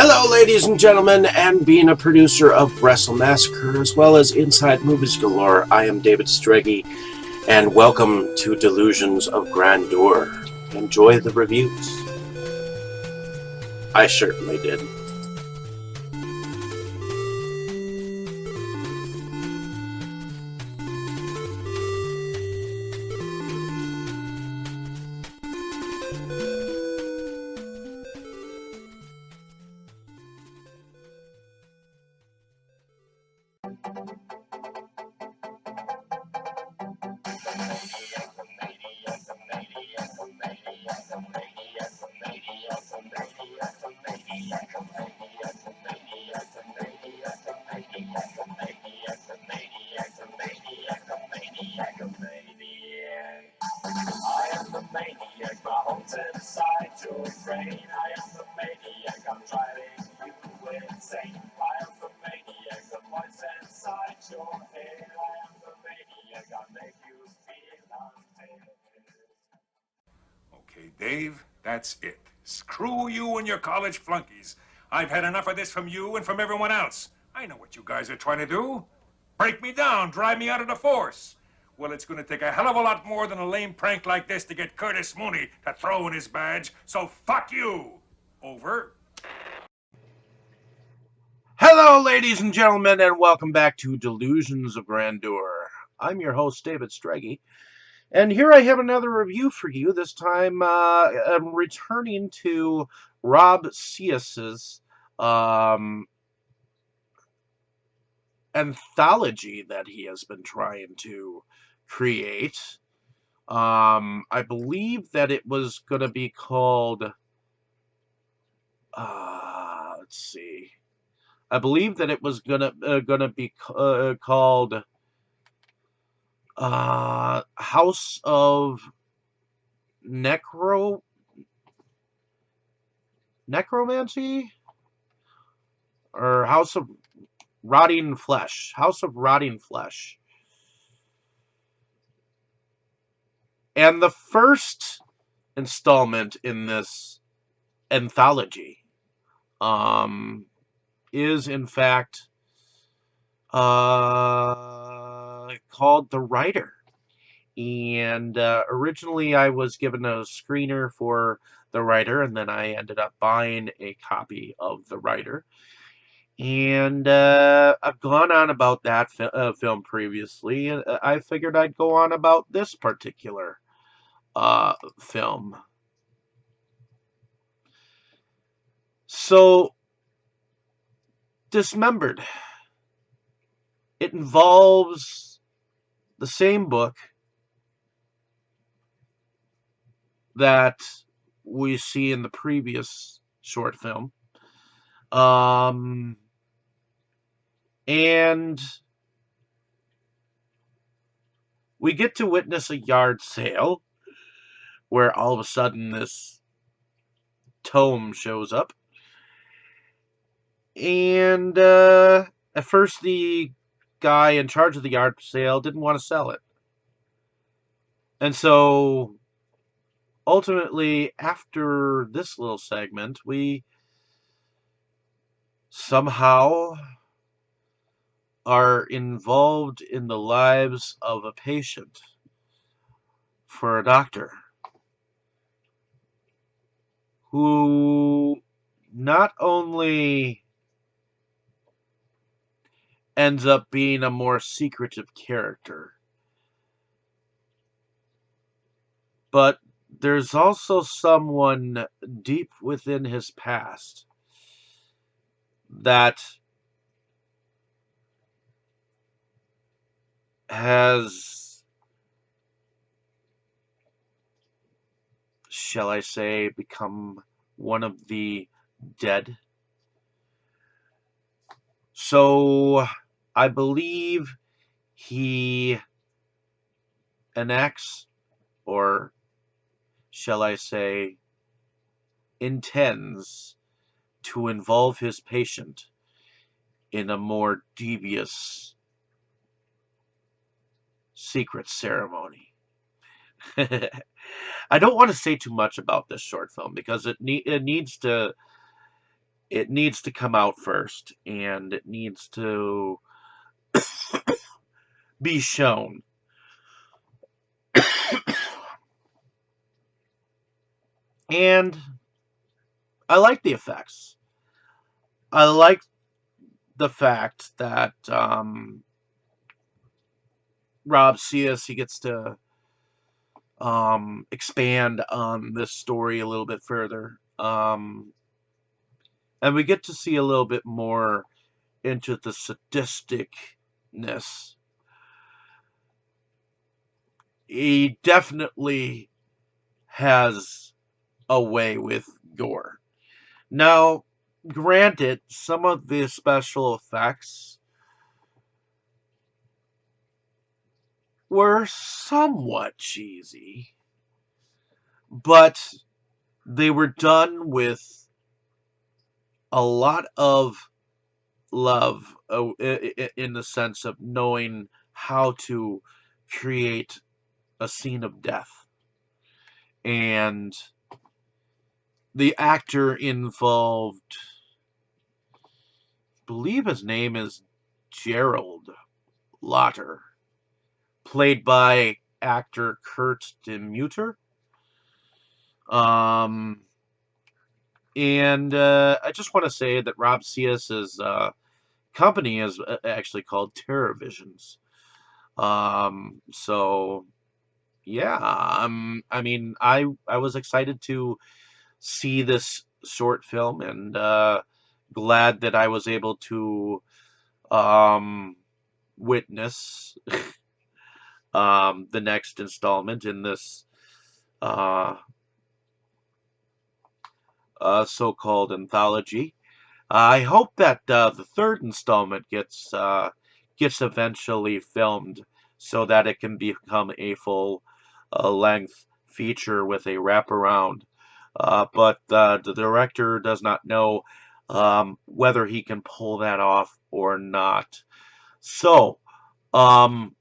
Hello, ladies and gentlemen, and being a producer of Wrestle Massacre as well as Inside Movies Galore, I am David Strege, and welcome to Delusions of Grandeur. Enjoy the reviews. I certainly did. Okay, Dave, that's it. Screw you and your college flunkies. I've had enough of this from you and from everyone else. I know what you guys are trying to do. Break me down, drive me out of the force. Well, it's going to take a hell of a lot more than a lame prank like this to get Curtis Mooney to throw in his badge, so fuck you. Over. Hello, ladies and gentlemen, and welcome back to Delusions of Grandeur. I'm your host, David Strege, and here I have another review for you. This time, I'm returning to Rob Ceus's anthology that he has been trying to create. I believe that it was going to be called, let's see. I believe that it was gonna be called House of Necromancy, or House of Rotting Flesh. House of Rotting Flesh. And the first installment in this anthology is in fact called The Writer. And originally I was given a screener for The Writer, and then I ended up buying a copy of The Writer. And I've gone on about that film previously. I figured I'd go on about this particular film. So, Dismembered. It involves the same book that we see in the previous short film. And we get to witness a yard sale where all of a sudden this tome shows up. And at first the guy in charge of the yard sale didn't want to sell it. And so ultimately, after this little segment, we somehow are involved in the lives of a patient for a doctor who not only ends up being a more secretive character, but there's also someone deep within his past that has, shall I say, become one of the dead. So I believe he enacts, or shall I say, intends to involve his patient in a more devious secret ceremony. I don't want to say too much about this short film because it needs to it needs to come out first, and it needs to be shown. And I like the effects. I like the fact that Rob Ceus, he gets to expand on this story a little bit further. And we get to see a little bit more into the sadisticness. He definitely has a way with gore. Now, granted, some of the special effects were somewhat cheesy, but they were done with a lot of love in the sense of knowing how to create a scene of death. And the actor involved, I believe his name is Gerald Lauter, played by actor Kurt Demuter. Um, and I just want to say that Rob Ceus's company is actually called TerrorVisions. So yeah, I mean, I was excited to see this short film, and glad that I was able to um, witness the next installment in this uh, so-called anthology. I hope that the third installment gets eventually filmed so that it can become a full length feature with a wraparound. But the director does not know whether he can pull that off or not. So, um,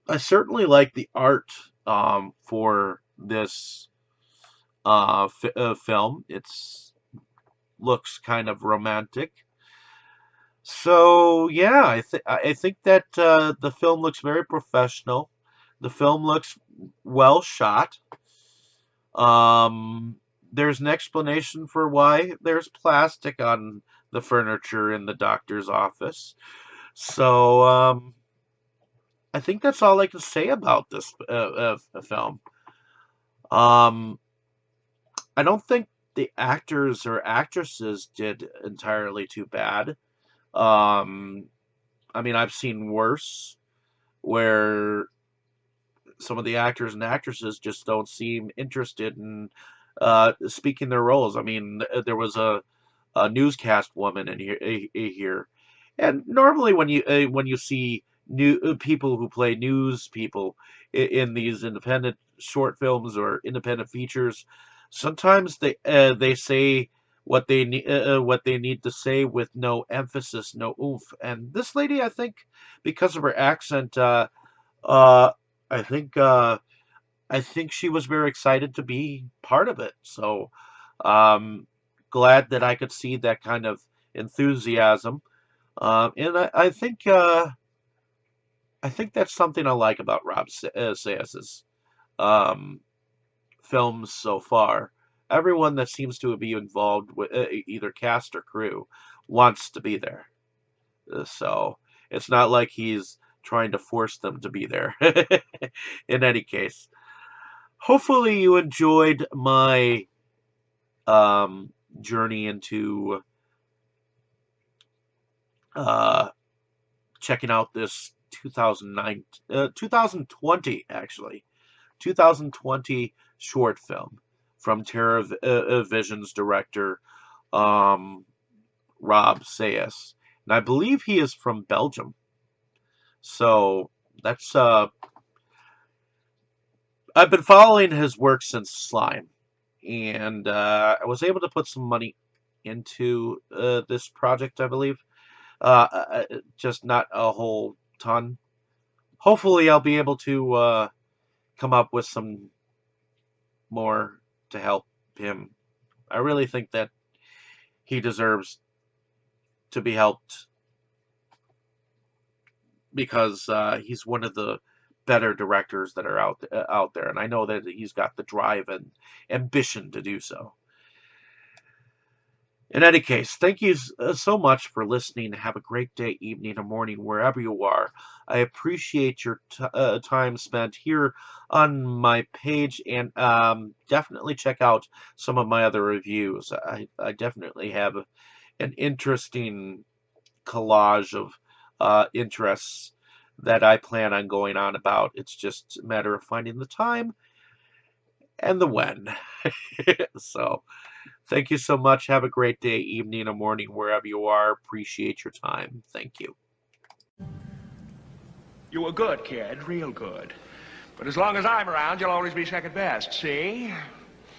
I certainly like the art for this film. It's looks kind of romantic. So yeah, I think that the film looks very professional. The film looks well shot. Um, there's an explanation for why there's plastic on the furniture in the doctor's office. So I think that's all I can say about this film. Um, I don't think the actors or actresses did entirely too bad. Um, I mean, I've seen worse where some of the actors and actresses just don't seem interested in speaking their roles. I mean, there was a newscast woman in here, and normally when you see new people who play news people in these independent short films or independent features, sometimes they say what they need to say with no emphasis, no oomph. And this lady, I think, because of her accent, uh, I think uh, I think she was very excited to be part of it. So um, glad that I could see that kind of enthusiasm. And I think that's something I like about Rob Sayas's um, films so far. Everyone that seems to be involved with either cast or crew wants to be there. So it's not like he's trying to force them to be there. In any case, hopefully you enjoyed my um, journey into uh, checking out this 2020 actually 2020 short film from Terra Vision's director um, Rob Sayas, and I believe he is from Belgium. So that's I've been following his work since Slime, and I was able to put some money into this project, I believe. Just not a whole ton. Hopefully, I'll be able to come up with some more to help him. I really think that he deserves to be helped because he's one of the better directors that are out there, and I know that he's got the drive and ambition to do so. In any case, thank you so much for listening. Have a great day, evening, or morning, wherever you are. I appreciate your time spent here on my page, and definitely check out some of my other reviews. I definitely have an interesting collage of interests that I plan on going on about. It's just a matter of finding the time and the when. So, thank you so much. Have a great day, evening, or morning, wherever you are. Appreciate your time. Thank you. You were good, kid, real good. But as long as I'm around, you'll always be second best, see?